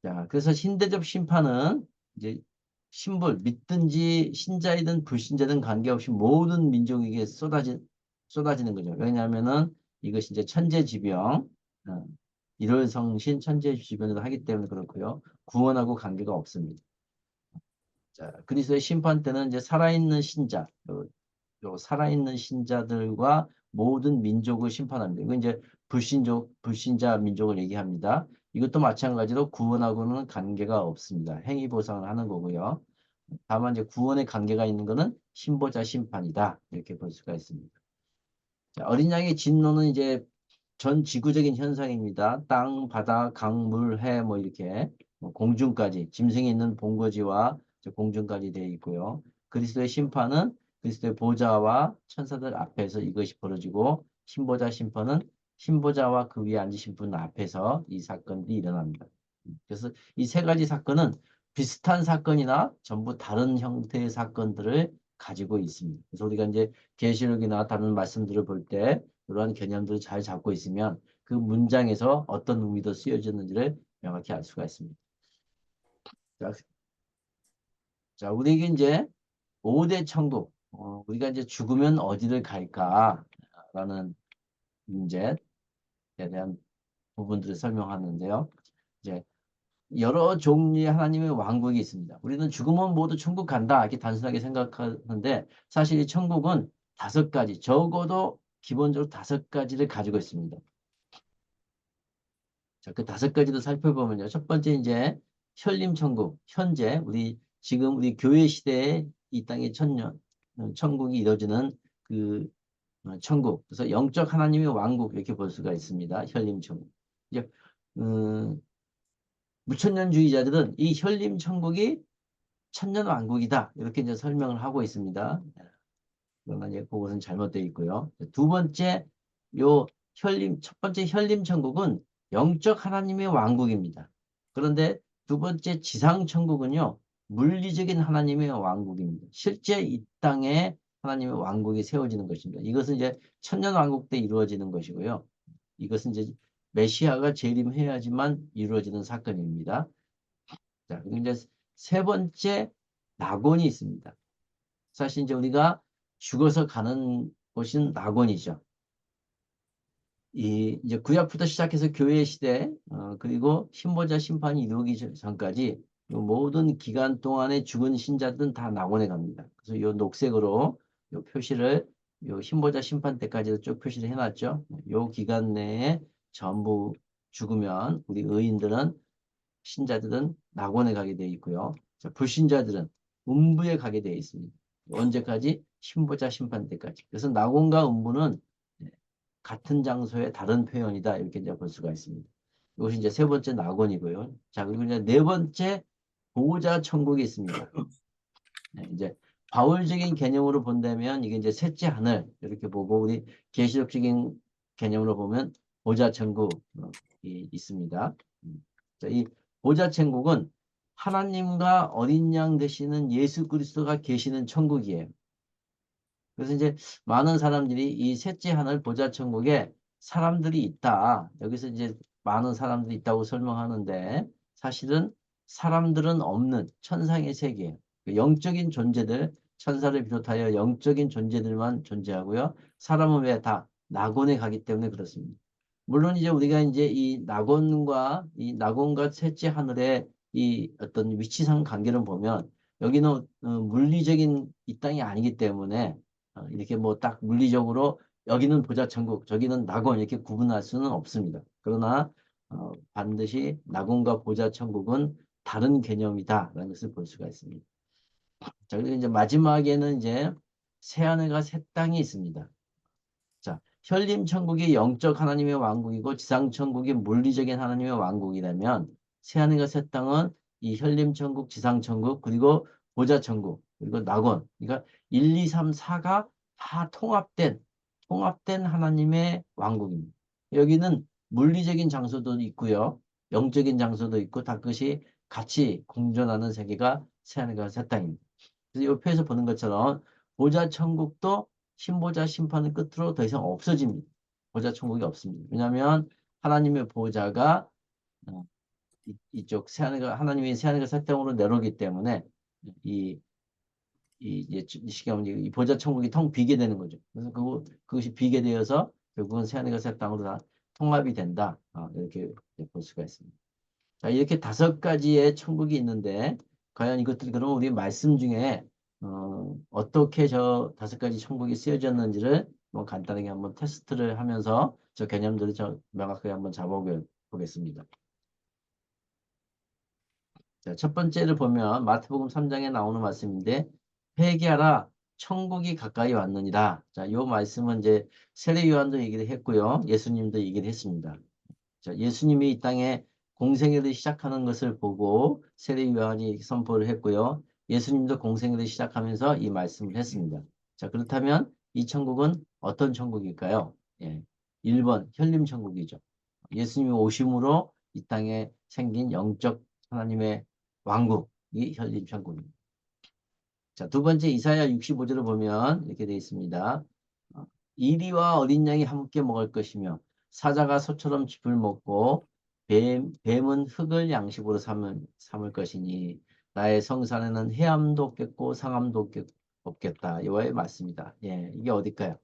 [SPEAKER 1] 자, 그래서 신대접 심판은 이제 신불, 믿든지 신자이든 불신자든 관계없이 모든 민족에게 쏟아지는 거죠. 왜냐하면은 이것이 이제 천재지변, 일월성신 천재지변으로 하기 때문에 그렇고요. 구원하고 관계가 없습니다. 자, 그리스도의 심판 때는 이제 살아있는 신자, 요 살아있는 신자들과 모든 민족을 심판합니다. 이건 이제 불신자 민족을 얘기합니다. 이것도 마찬가지로 구원하고는 관계가 없습니다. 행위 보상을 하는 거고요. 다만 이제 구원의 관계가 있는 것은 신보자 심판이다. 이렇게 볼 수가 있습니다. 자, 어린 양의 진노는 이제 전 지구적인 현상입니다. 땅, 바다, 강, 물, 해, 뭐 이렇게 공중까지 짐승이 있는 본거지와 공중까지 되어 있고요. 그리스도의 심판은 그리스도의 보좌와 천사들 앞에서 이것이 벌어지고 신보자 심판은 신보자와 그 위에 앉으신 분 앞에서 이 사건들이 일어납니다. 그래서 이 세 가지 사건은 비슷한 사건이나 전부 다른 형태의 사건들을 가지고 있습니다. 그래서 우리가 이제 계시록이나 다른 말씀들을 볼 때 이러한 개념들을 잘 잡고 있으면 그 문장에서 어떤 의미도 쓰여졌는지를 명확히 알 수가 있습니다. 자, 우리에게 이제 5대 천국, 우리가 이제 죽으면 어디를 갈까라는 문제에 대한 부분들을 설명하는데요. 이제 여러 종류의 하나님의 왕국이 있습니다. 우리는 죽으면 모두 천국 간다 이렇게 단순하게 생각하는데 사실 이 천국은 5가지, 적어도 기본적으로 5가지를 가지고 있습니다. 자, 그 5가지도 살펴보면요. 첫 번째 이제 현림천국, 현재 지금 우리 교회 시대에 이 땅의 천국이 이루어지는 그 천국. 그래서 영적 하나님의 왕국 이렇게 볼 수가 있습니다. 현림천국. 이제 무천년주의자들은 이 현림천국이 천년왕국이다. 이렇게 이제 설명을 하고 있습니다. 그러나 이제 그것은 잘못되어 있고요. 두 번째, 첫 번째 현림천국은 영적 하나님의 왕국입니다. 그런데 두 번째 지상천국은요, 물리적인 하나님의 왕국입니다. 실제 이 땅에 하나님의 왕국이 세워지는 것입니다. 이것은 이제 천년왕국 때 이루어지는 것이고요. 이것은 이제 메시아가 재림해야지만 이루어지는 사건입니다. 자, 그리고 이제 세 번째 낙원이 있습니다. 사실 이제 우리가 죽어서 가는 곳은 낙원이죠. 이제 구약부터 시작해서 교회 시대, 그리고 신보자 심판이 이루어지기 전까지 이 모든 기간 동안에 죽은 신자들은 다 낙원에 갑니다. 그래서 이 녹색으로 이 표시를 이 신보자 심판 때까지도 쭉 표시를 해놨죠. 이 기간 내에 전부 죽으면 우리 의인들은 신자들은 낙원에 가게 되어 있고요. 자, 불신자들은 음부에 가게 되어 있습니다. 언제까지? 신보자 심판 때까지. 그래서 낙원과 음부는 같은 장소의 다른 표현이다. 이렇게 이제 볼 수가 있습니다. 이것이 이제 세 번째 낙원이고요. 자, 그리고 이제 네 번째 보호자 천국이 있습니다. 네, 이제 바울적인 개념으로 본다면 이게 이제 셋째 하늘 이렇게 보고 우리 계시록적인 개념으로 보면 보호자 천국이 있습니다. 자, 이 보호자 천국은 하나님과 어린 양 되시는 예수 그리스도가 계시는 천국이에요. 그래서 이제 많은 사람들이 이 셋째 하늘 보좌 천국에 사람들이 있다. 여기서 이제 많은 사람들이 있다고 설명하는데 사실은 사람들은 없는 천상의 세계, 영적인 존재들, 천사를 비롯하여 영적인 존재들만 존재하고요. 사람은 왜 다 낙원에 가기 때문에 그렇습니다. 물론 이제 우리가 이제 이 낙원과 셋째 하늘의 이 어떤 위치상 관계를 보면 여기는 물리적인 이 땅이 아니기 때문에 이렇게 뭐 딱 물리적으로 여기는 보좌천국, 저기는 낙원 이렇게 구분할 수는 없습니다. 그러나 반드시 낙원과 보좌천국은 다른 개념이다라는 것을 볼 수가 있습니다. 자, 그리고 이제 마지막에는 이제 새하늘과 새 땅이 있습니다. 자, 현림천국이 영적 하나님의 왕국이고 지상천국이 물리적인 하나님의 왕국이라면 새하늘과 새 땅은 이 현림천국, 지상천국, 그리고 보좌천국, 그리고 낙원, 그러니까 1, 2, 3, 4가 다 통합된 하나님의 왕국입니다. 여기는 물리적인 장소도 있고요. 영적인 장소도 있고 다 그것이 같이 공존하는 세계가 새하늘과 새 땅입니다. 그래서 옆에서 보는 것처럼 보좌천국도 신보자 심판의 끝으로 더 이상 없어집니다. 보좌 천국이 없습니다. 왜냐하면 하나님의 보좌가 이쪽 새하늘과 하나님의 새하늘과 새 땅으로 내려오기 때문에 이, 이 시간 이 보좌 천국이 텅 비게 되는 거죠. 그래서 그것이 비게 되어서 결국은 새하늘과 새 땅으로 다 통합이 된다. 이렇게 볼 수가 있습니다. 자, 이렇게 5가지의 천국이 있는데 과연 이것들이 그럼 우리 말씀 중에 어떻게 저 5가지 천국이 쓰여졌는지를 뭐 간단하게 한번 테스트를 하면서 저 개념들을 명확하게 한번 잡아보겠습니다. 자, 첫 번째를 보면 마태복음 3장에 나오는 말씀인데 회개하라 천국이 가까이 왔느니라. 자, 이 말씀은 이제 세례 요한도 얘기를 했고요. 예수님도 얘기를 했습니다. 자, 예수님이 이 땅에 공생애를 시작하는 것을 보고 세례 요한이 선포를 했고요. 예수님도 공생애를 시작하면서 이 말씀을 했습니다. 자, 그렇다면 이 천국은 어떤 천국일까요? 예. 1번 현림천국이죠. 예수님이 오심으로 이 땅에 생긴 영적 하나님의 왕국이 현림천국입니다. 자, 두 번째 이사야 65절을 보면 이렇게 되어 있습니다. 이리와 어린 양이 함께 먹을 것이며 사자가 소처럼 짚을 먹고 뱀은 흙을 양식으로 삼을 것이니 나의 성산에는 해함도 없겠고 상함도 없겠다. 여호와의 말씀이다. 예, 이게 어딜까요?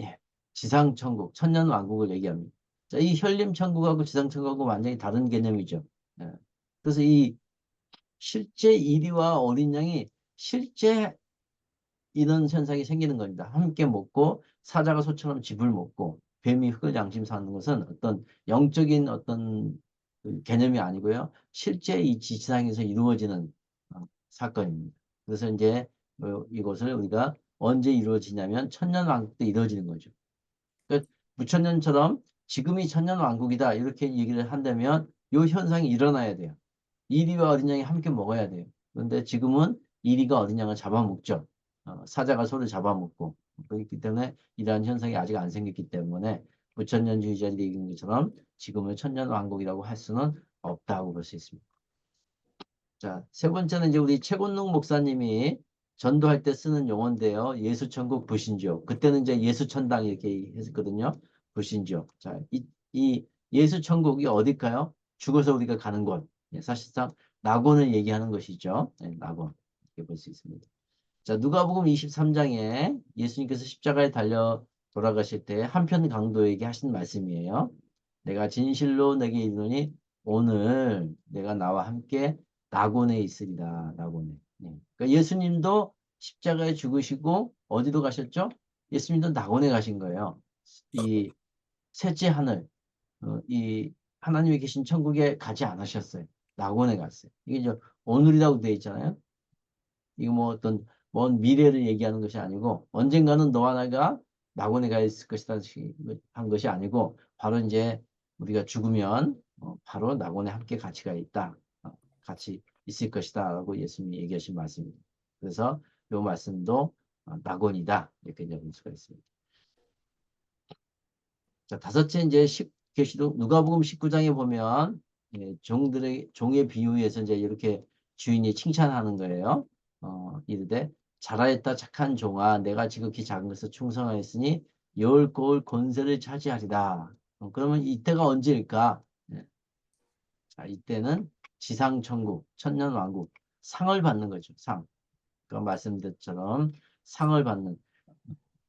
[SPEAKER 1] 예, 지상천국, 천년왕국을 얘기합니다. 자, 이 현림천국하고 지상천국하고 완전히 다른 개념이죠. 예. 그래서 이 실제 이리와 어린 양이 실제 이런 현상이 생기는 겁니다. 함께 먹고 사자가 소처럼 짚을 먹고 뱀이 흙을 양심 사는 것은 어떤 영적인 어떤 그 개념이 아니고요. 실제 이 지상에서 이루어지는 사건입니다. 그래서 이제 이것을 우리가 언제 이루어지냐면 천년왕국 때 이루어지는 거죠. 그러니까 무천년처럼 지금이 천년왕국이다 이렇게 얘기를 한다면 이 현상이 일어나야 돼요. 이리와 어린 양이 함께 먹어야 돼요. 그런데 지금은 이리가 어린 양을 잡아먹죠. 사자가 소를 잡아먹고 그렇기 때문에 이러한 현상이 아직 안 생겼기 때문에 무천년주의자들이 얘기한 것처럼 지금은 천년왕국이라고 할 수는 없다고 볼 수 있습니다. 자, 세 번째는 이제 우리 최곤능 목사님이 전도할 때 쓰는 용어인데요. 예수천국 불신지옥. 그때는 이제 예수천당 이렇게 했었거든요. 불신지옥. 자, 이 예수천국이 어딜까요? 죽어서 우리가 가는 곳. 예, 사실상 낙원을 얘기하는 것이죠. 네, 낙원. 이렇게 볼 수 있습니다. 자, 누가복음 23장에 예수님께서 십자가에 달려 돌아가실 때 한편 강도에게 하신 말씀이에요. 내가 진실로 내게 이르노니 오늘 내가 나와 함께 낙원에 있으리라. 낙원에. 네. 그러니까 예수님도 십자가에 죽으시고 어디로 가셨죠? 예수님도 낙원에 가신 거예요. 이 셋째 하늘, 이 하나님이 계신 천국에 가지 않으셨어요. 낙원에 갔어요. 이게 이제 오늘이라고 되어 있잖아요. 이거 뭐 어떤 먼 미래를 얘기하는 것이 아니고 언젠가는 너와 나가 낙원에 가 있을 것이다 한 것이 아니고 바로 이제 우리가 죽으면 바로 낙원에 함께 같이 가 있다. 같이 있을 것이다 라고 예수님이 얘기하신 말씀입니다. 그래서 이 말씀도 낙원이다 이렇게 볼 수가 있습니다. 자, 다섯째 이제 계시록 누가복음 19장에 보면 종의 비유에서 이제 이렇게 주인이 칭찬하는 거예요. 이르되 잘하였다 착한 종아 내가 지극히 작은 것을 충성하였으니 열 고을 권세를 차지하리다. 그러면 이때가 언제일까? 네. 자, 이때는 지상천국, 천년왕국 상을 받는 거죠. 상. 그 말씀드렸처럼 상을 받는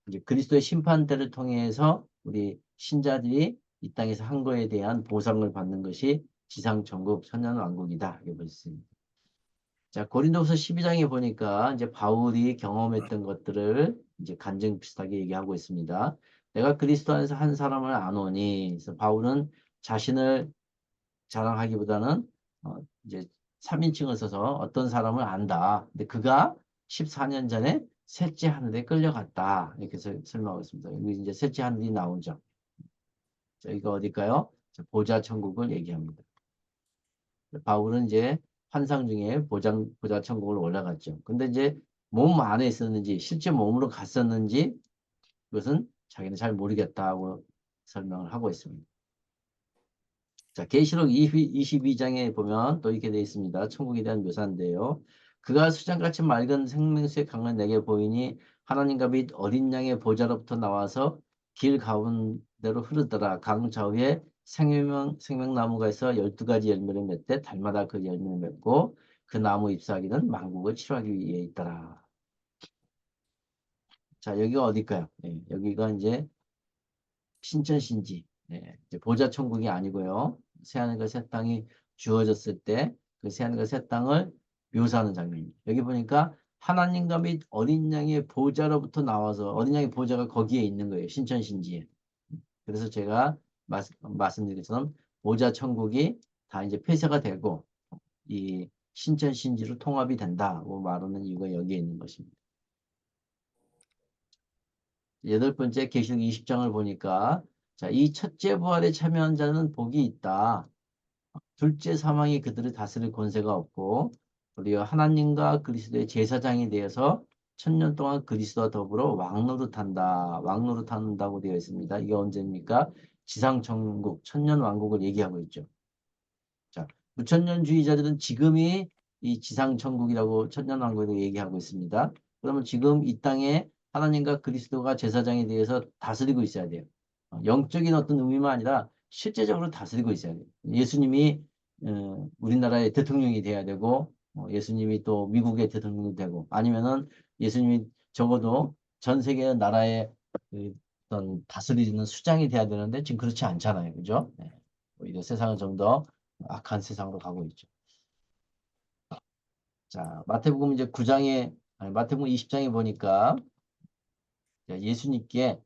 [SPEAKER 1] 이제 그리스도의 심판대를 통해서 우리 신자들이 이 땅에서 한 거에 대한 보상을 받는 것이 지상천국 천년왕국이다. 이렇게 볼 수 있습니다. 자, 고린도후서 12장에 보니까 이제 바울이 경험했던 것들을 이제 간증 비슷하게 얘기하고 있습니다. 내가 그리스도 안에서 한 사람을 아노니, 그래서 바울은 자신을 자랑하기보다는 이제 3인칭을 써서 어떤 사람을 안다. 근데 그가 14년 전에 셋째 하늘에 끌려갔다. 이렇게 설명하고 있습니다. 여기 이제 셋째 하늘이 나오죠. 자, 이거 어딜까요? 보좌 천국을 얘기합니다. 바울은 이제 환상 중에 보좌 천국을 올라갔죠. 근데 이제 몸 안에 있었는지 실제 몸으로 갔었는지 그것은 자기는 잘 모르겠다고 설명을 하고 있습니다. 자, 계시록 22장에 보면 또 이렇게 되어 있습니다. 천국에 대한 묘사인데요. 그가 수장같이 맑은 생명수의 강을 내게 보이니 하나님과 및 어린 양의 보좌로부터 나와서 길 가운데로 흐르더라. 강 좌우에 생명나무가 있어 12가지 열매를 맺되 달마다 그 열매를 맺고 그 나무 잎사귀는 만국을 치료하기 위해 있더라. 자, 여기가 어딜까요? 네, 여기가 이제 신천신지. 네, 이제 보좌 천국이 아니고요. 새하늘과 새 땅이 주어졌을 때 그 새하늘과 새 땅을 묘사하는 장면입니다. 여기 보니까 하나님과 및 어린 양의 보좌로부터 나와서 어린 양의 보좌가 거기에 있는 거예요. 신천신지에. 그래서 제가 말씀드린 것처럼 보좌 천국이 다 이제 폐쇄가 되고 이 신천신지로 통합이 된다고 말하는 이유가 여기에 있는 것입니다. 여덟 번째 계시록 20장을 보니까 자, 이 첫째 부활에 참여한 자는 복이 있다. 둘째 사망이 그들을 다스릴 권세가 없고 우리가 하나님과 그리스도의 제사장이 되어서 천년 동안 그리스도와 더불어 왕노릇한다. 왕노릇한다고 되어 있습니다. 이게 언제입니까? 지상천국, 천년왕국을 얘기하고 있죠. 자, 무천년주의자들은 지금이 이 지상천국이라고 천년왕국이라고 얘기하고 있습니다. 그러면 지금 이 땅에 하나님과 그리스도가 제사장에 대해서 다스리고 있어야 돼요. 영적인 어떤 의미만 아니라 실제적으로 다스리고 있어야 돼요. 예수님이 우리나라의 대통령이 돼야 되고 예수님이 또 미국의 대통령이 되고 아니면은 예수님이 적어도 전 세계 나라의 그 어떤 다스리는 수장이 돼야 되는데 지금 그렇지 않잖아요. 그죠? 네. 오히려 세상은 좀 더 악한 세상으로 가고 있죠. 자, 마태복음 이제 9장에, 아니, 마태복음 20장에 보니까 예수님께,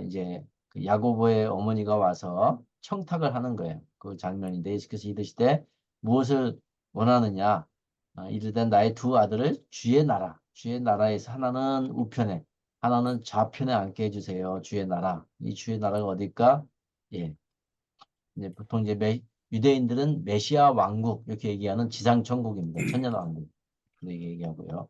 [SPEAKER 1] 이제 그 야고보의 어머니가 와서 청탁을 하는 거예요. 그 장면인데 예수께서 이르시되 무엇을 원하느냐? 이르되 나의 두 아들을 주의 나라에서 하나는 우편에, 하나는 좌편에 앉게 해주세요. 주의 나라. 이 주의 나라가 어딜까? 예, 이제 보통 이제 유대인들은 메시아 왕국 이렇게 얘기하는 지상천국입니다. 천년왕국. 그렇게 얘기하고요.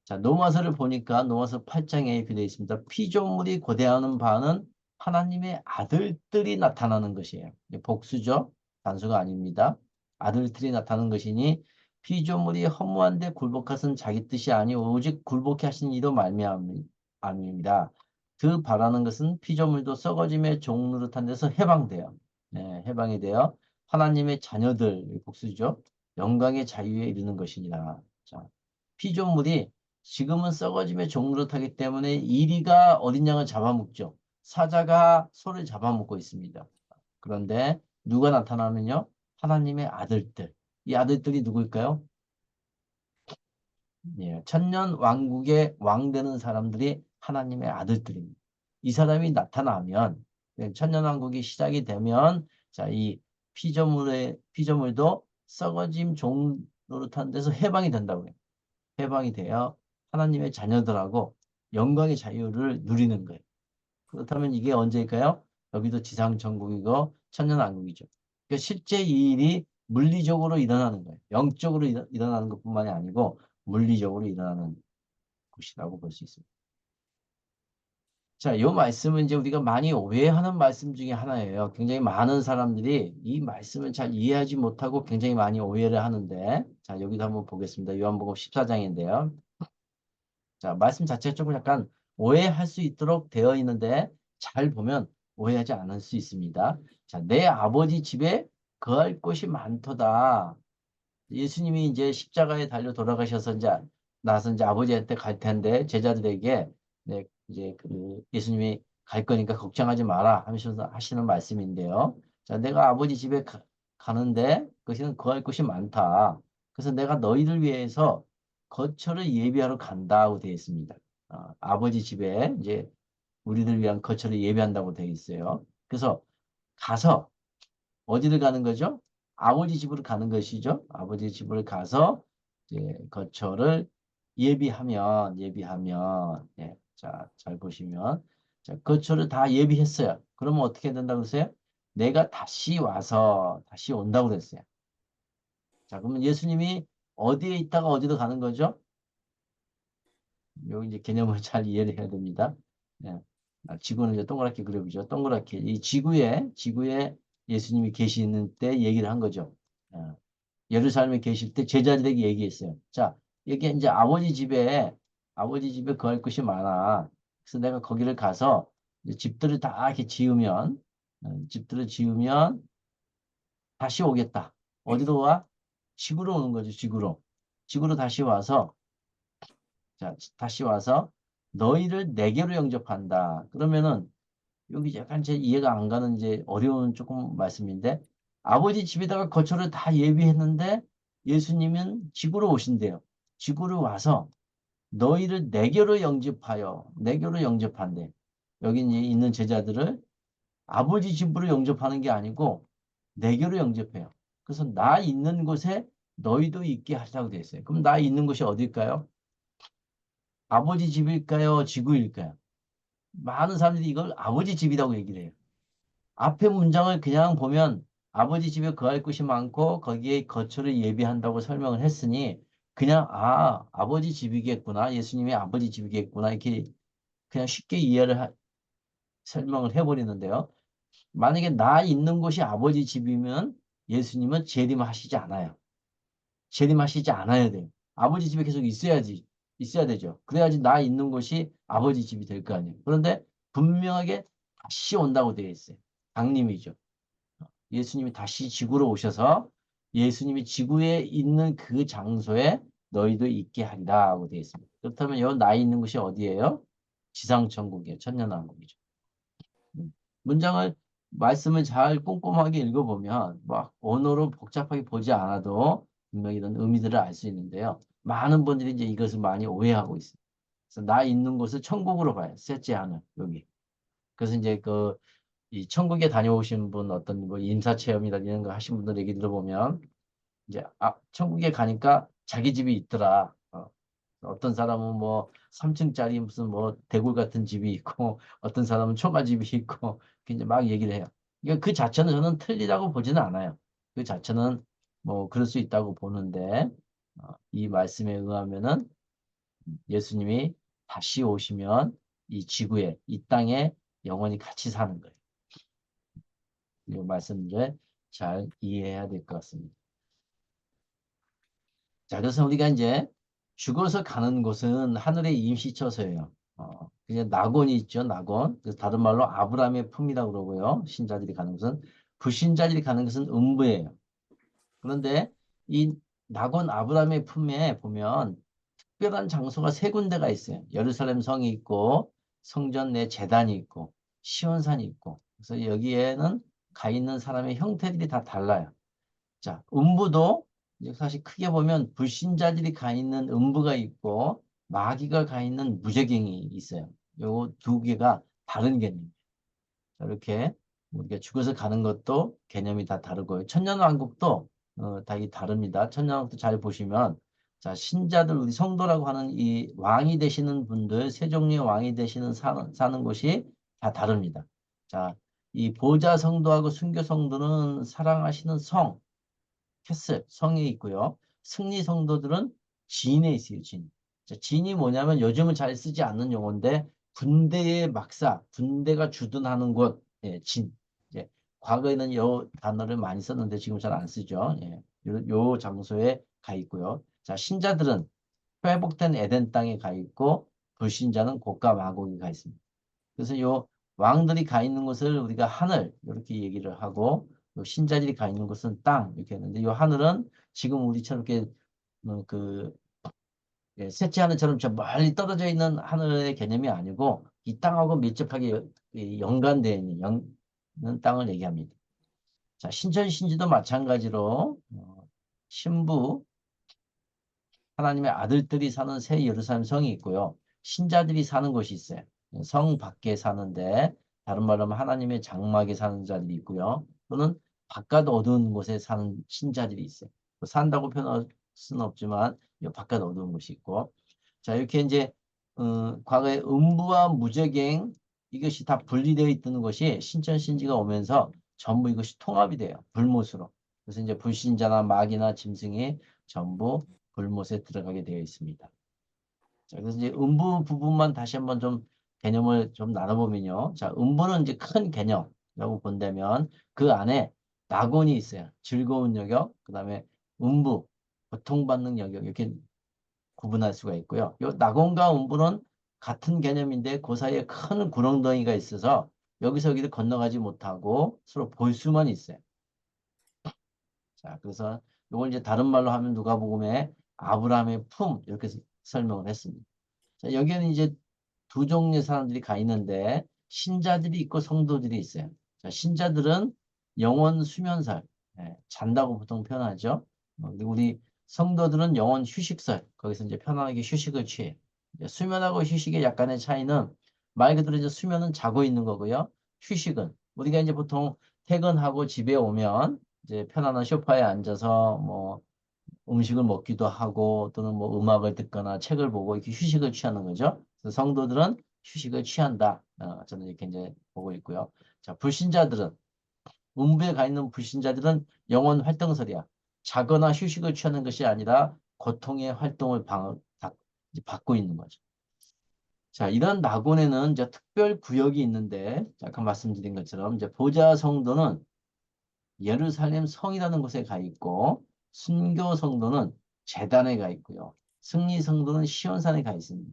[SPEAKER 1] 자, 노마서를 보니까 노마서 8장에 이렇게 되어 있습니다. 피조물이 고대하는 바는 하나님의 아들들이 나타나는 것이에요. 복수죠. 단수가 아닙니다. 아들들이 나타나는 것이니 피조물이 허무한데 굴복하신 자기 뜻이 아니 오직 굴복해 하신 이로 말미암입니다. 그 바라는 것은 피조물도 썩어짐의 종노릇한 데서 해방돼요. 네, 해방이 되어 하나님의 자녀들 복수죠. 영광의 자유에 이르는 것이니라. 자, 피조물이 지금은 썩어짐의 종노릇하기 때문에 이리가 어린 양을 잡아먹죠. 사자가 소를 잡아먹고 있습니다. 그런데 누가 나타나면요? 하나님의 아들들. 이 아들들이 누구일까요? 예, 천년 왕국의 왕 되는 사람들이 하나님의 아들들입니다. 이 사람이 나타나면 천년 왕국이 시작이 되면 자, 이 피조물도 썩어짐 종 노릇한 데서 해방이 된다고 해요. 해방이 되어 하나님의 자녀들하고 영광의 자유를 누리는 거예요. 그렇다면 이게 언제일까요? 여기도 지상천국이고 천년왕국이죠. 그러니까 실제 이 일이 물리적으로 일어나는 거예요. 영적으로 일어나는 것뿐만이 아니고 물리적으로 일어나는 것이라고 볼 수 있습니다. 자, 이 말씀은 이제 우리가 많이 오해하는 말씀 중에 하나예요. 굉장히 많은 사람들이 이 말씀을 잘 이해하지 못하고 굉장히 많이 오해를 하는데, 자, 여기도 한번 보겠습니다. 요한복음 14장인데요. 자, 말씀 자체가 조금 약간 오해할 수 있도록 되어 있는데 잘 보면 오해하지 않을 수 있습니다. 자, 내 아버지 집에 거할 곳이 많도다. 예수님이 이제 십자가에 달려 돌아가셔서 이제 나서 이제 아버지한테 갈 텐데 제자들에게 네, 이제 그 예수님이 갈 거니까 걱정하지 마라 하면서 하시는 말씀인데요. 자, 내가 아버지 집에 가는데 그것은 거할 곳이 많다. 그래서 내가 너희를 위해서 거처를 예비하러 간다고 되어 있습니다. 아버지 집에 이제 우리들 위한 거처를 예비한다고 되어 있어요. 그래서 가서 어디를 가는 거죠? 아버지 집으로 가는 것이죠. 아버지 집을 가서 이제 거처를 예비하면 예, 자, 잘 보시면 자, 거처를 다 예비했어요. 그러면 어떻게 된다고 그랬어요? 내가 다시 온다고 그랬어요. 자, 그러면 예수님이 어디에 있다가 어디로 가는 거죠? 여기 이제 개념을 잘 이해를 해야 됩니다. 예. 지구는 이제 동그랗게 그려보죠. 동그랗게. 이 지구에 예수님이 계시는 때 얘기를 한 거죠. 예루살렘에 계실 때 제자들에게 얘기했어요. 자, 여기 이제 아버지 집에 거할 곳이 많아. 그래서 내가 거기를 가서 이제 집들을 다 이렇게 집들을 지으면 다시 오겠다. 어디로 와? 지구로 오는 거죠, 지구로. 지구로 다시 와서 자, 다시 와서 너희를 내게로 영접한다. 그러면은 여기 약간 제 이해가 안 가는 이제 어려운 조금 말씀인데 아버지 집에다가 거처를 다 예비했는데 예수님은 지구로 오신대요. 지구로 와서 너희를 내게로 영접한대. 여기 이제 있는 제자들을 아버지 집으로 영접하는 게 아니고 내게로 영접해요. 그래서 나 있는 곳에 너희도 있게 하자고 되어 있어요. 그럼 나 있는 곳이 어딜까요? 아버지 집일까요? 지구일까요? 많은 사람들이 이걸 아버지 집이라고 얘기를 해요. 앞에 문장을 그냥 보면 아버지 집에 거할 곳이 많고 거기에 거처를 예비한다고 설명을 했으니 그냥 아버지 집이겠구나. 예수님이 아버지 집이겠구나. 이렇게 그냥 쉽게 설명을 해버리는데요. 만약에 나 있는 곳이 아버지 집이면 예수님은 재림하시지 않아요. 재림하시지 않아야 돼요. 아버지 집에 계속 있어야 되죠. 그래야지 나 있는 곳이 아버지 집이 될 거 아니에요. 그런데 분명하게 다시 온다고 되어 있어요. 강림이죠. 예수님이 다시 지구로 오셔서 예수님이 지구에 있는 그 장소에 너희도 있게 하리라 하고 되어 있습니다. 그렇다면 여 나 있는 곳이 어디예요? 지상천국이에요. 천년왕국이죠. 문장을 말씀을 잘 꼼꼼하게 읽어보면 막 언어로 복잡하게 보지 않아도 분명히 이런 의미들을 알 수 있는데요. 많은 분들이 이제 이것을 많이 오해하고 있어요. 그래서 나 있는 곳을 천국으로 봐요. 셋째 하늘 여기. 그래서 이제 이 천국에 다녀오신 분 어떤 뭐 인사체험이나 이런 거 하신 분들 얘기 들어보면 이제 천국에 가니까 자기 집이 있더라. 어떤 사람은 뭐 3층짜리 무슨 뭐 대굴 같은 집이 있고 어떤 사람은 초가집이 있고 이제 막 얘기를 해요. 그러니까 그 자체는 저는 틀리다고 보지는 않아요. 그 자체는 뭐 그럴 수 있다고 보는데 이 말씀에 의하면은 예수님이 다시 오시면 이 지구에 이 땅에 영원히 같이 사는 거예요. 이 말씀을 잘 이해해야 될 것 같습니다. 자, 그래서 우리가 이제 죽어서 가는 곳은 하늘의 임시처소예요. 그냥 낙원이 있죠, 낙원. 그래서 다른 말로 아브라함의 품이라고 그러고요. 신자들이 가는 곳은 불신자들이 가는 것은 음부예요. 그런데 이 낙원 아브라함의 품에 보면 특별한 장소가 세 군데가 있어요. 예루살렘 성이 있고 성전 내 제단이 있고 시온산이 있고. 그래서 여기에는 가 있는 사람의 형태들이 다 달라요. 자, 음부도 이제 사실 크게 보면 불신자들이 가 있는 음부가 있고 마귀가 가 있는 무저갱이 있어요. 요 두 개가 다른 개념이에요. 이렇게 우리가 죽어서 가는 것도 개념이 다 다르고요. 천년왕국도 다 다릅니다. 천년왕국도 잘 보시면 자, 신자들 우리 성도라고 하는 이 왕이 되시는 분들 세 종류의 왕이 되시는 사는 곳이 다 다릅니다. 자, 이 보좌 성도하고 순교 성도는 사랑하시는 캐슬, 성에 있고요. 승리 성도들은 진에 있어요, 진. 자, 진이 뭐냐면 요즘은 잘 쓰지 않는 용어인데 군대의 막사, 군대가 주둔하는 곳, 예, 진. 이제 과거에는 이 단어를 많이 썼는데 지금 잘 안 쓰죠. 예, 요 장소에 가 있고요. 자, 신자들은 회복된 에덴 땅에 가 있고 불신자는 고가 마곡에 가 있습니다. 그래서 요 왕들이 가 있는 곳을 우리가 하늘 이렇게 얘기를 하고 요 신자들이 가 있는 곳은 땅 이렇게 했는데 요 하늘은 지금 우리처럼 이렇게 그 셋째 하늘처럼 저 멀리 떨어져 있는 하늘의 개념이 아니고 이 땅하고 밀접하게 연관되어 있는 땅을 얘기합니다. 자, 신천 신지도 마찬가지로 신부 하나님의 아들들이 사는 새 예루살렘 성이 있고요. 신자들이 사는 곳이 있어요. 성 밖에 사는데 다른 말로 하면 하나님의 장막에 사는 자들이 있고요. 또는 바깥 어두운 곳에 사는 신자들이 있어요. 뭐 산다고 표현할 수는 없지만 바깥 어두운 곳이 있고 자 이렇게 이제 과거에 음부와 무저갱 이것이 다 분리되어 있던 것이 신천신지가 오면서 전부 이것이 통합이 돼요. 불못으로. 그래서 이제 불신자나 마귀나 짐승이 전부 불못에 들어가게 되어 있습니다. 자, 그래서 이제 음부 부분만 다시 한번 좀 개념을 좀 나눠보면요. 자, 음부는 이제 큰 개념이라고 본다면 그 안에 낙원이 있어요. 즐거운 영역, 그 다음에 음부, 고통받는 영역 이렇게 구분할 수가 있고요. 요 낙원과 음부는 같은 개념인데 그 사이에 큰 구렁덩이가 있어서 여기서 여기를 건너가지 못하고 서로 볼 수만 있어요. 자, 그래서 이걸 이제 다른 말로 하면 누가복음에 아브라함의 품 이렇게 설명을 했습니다. 자, 여기에는 이제 두 종류의 사람들이 가 있는데 신자들이 있고 성도들이 있어요. 자, 신자들은 영원 수면살, 잔다고 보통 표현하죠. 그리고 우리 성도들은 영원 휴식설, 거기서 이제 편안하게 휴식을 취해. 이제 수면하고 휴식의 약간의 차이는 말 그대로 이제 수면은 자고 있는 거고요. 휴식은 우리가 이제 보통 퇴근하고 집에 오면 이제 편안한 소파에 앉아서 뭐 음식을 먹기도 하고 또는 뭐 음악을 듣거나 책을 보고 이렇게 휴식을 취하는 거죠. 그래서 성도들은 휴식을 취한다. 저는 이렇게 이제 보고 있고요. 자, 불신자들은 음부에 가 있는 불신자들은 영혼 활동설이야. 자거나 휴식을 취하는 것이 아니라 고통의 활동을 이제 받고 있는 거죠. 자, 이런 낙원에는 이제 특별 구역이 있는데, 아까 말씀드린 것처럼 이제 보좌 성도는 예루살렘 성이라는 곳에 가 있고, 순교 성도는 제단에 가 있고요. 승리 성도는 시온산에 가 있습니다.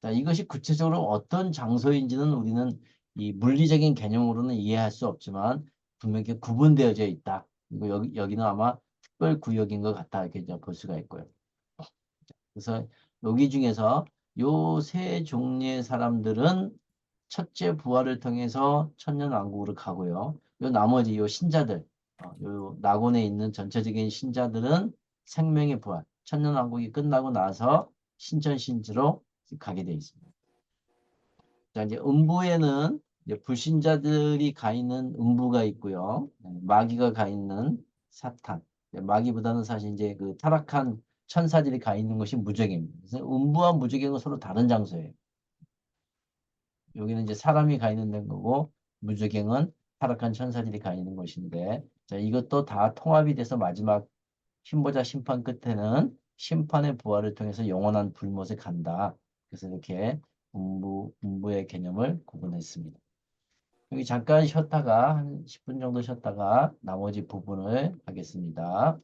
[SPEAKER 1] 자, 이것이 구체적으로 어떤 장소인지는 우리는 이 물리적인 개념으로는 이해할 수 없지만 분명히 구분되어져 있다. 그리고 여기는 아마 특별 구역인 것 같다. 이렇게 이제 볼 수가 있고요. 그래서 여기 중에서 요 세 종류의 사람들은 첫째 부활을 통해서 천년왕국으로 가고요. 요 나머지 요 신자들, 요 낙원에 있는 전체적인 신자들은 생명의 부활, 천년왕국이 끝나고 나서 신천신지로 가게 되어 있습니다. 자, 이제 음부에는 이제 불신자들이 가 있는 음부가 있고요. 마귀가 가 있는 사탄. 마귀보다는 사실 이제 그 타락한 천사들이 가 있는 것이 무적입니다. 그래서 음부와 무적행은 서로 다른 장소예요. 여기는 이제 사람이 가 있는 데인 거고, 무적행은 타락한 천사들이 가 있는 곳인데, 자, 이것도 다 통합이 돼서 마지막 흰보자 심판 끝에는 심판의 부활을 통해서 영원한 불못에 간다. 그래서 이렇게 음부의 개념을 구분했습니다. 여기 잠깐 쉬었다가 한 10분 정도 쉬었다가 나머지 부분을 하겠습니다.